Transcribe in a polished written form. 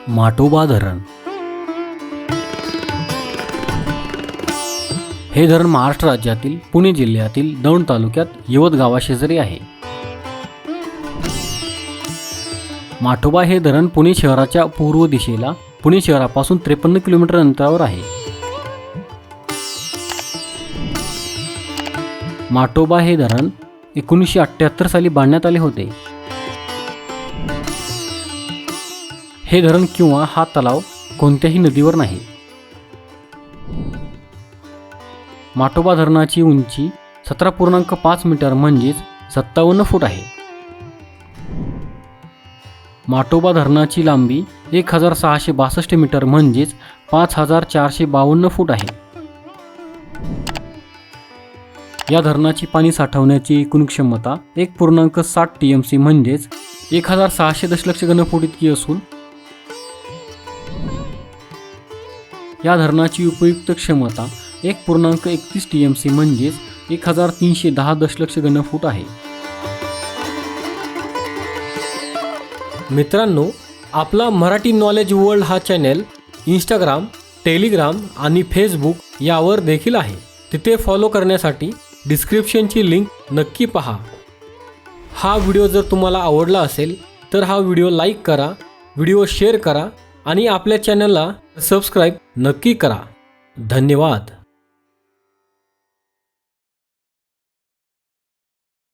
माटोबा धरण हे धरण महाराष्ट्र राज्यातील पुणे जिल्ह्यातील दौंड तालुक्यात यवत गावाशेजारी आहे। माटोबा हे धरण पुणे शहराच्या पूर्व दिशेला पुणे शहरापासून 53 किलोमीटर अंतरावर आहे। माटोबा हे धरण 1978 साली बांधण्यात आले होते। हे धरण किंवा हा तलाव कोणत्याही नदीवर नाही। माटोबा धरणाची उंची 17.5 मीटर म्हणजेच 57 फूट आहे। माटोबा धरणाची लांबी 1662 मीटर म्हणजेच 5452 फूट आहे। या धरणाची पाणी साठवण्याची एकूण क्षमता 1.7 TMC म्हणजेच 1600 दशलक्ष घनफूट इतकी असून या धरणाची उपयुक्त क्षमता 1.31 TMC म्हणजेच 1310 दशलक्ष घनफूट आहे। मित्रांनो, आपला मराठी नॉलेज वर्ल्ड हा चॅनल इंस्टाग्राम, टेलिग्राम आणि फेसबुक यावर देखील आहे। तिथे फॉलो करण्यासाठी डिस्क्रिप्शनची लिंक नक्की पहा। हा व्हिडिओ जर तुम्हाला आवडला असेल तर हा व्हिडिओ लाईक करा, व्हिडिओ शेअर करा आणि आपल्या चॅनलला सबस्क्राईब नक्की करा। धन्यवाद।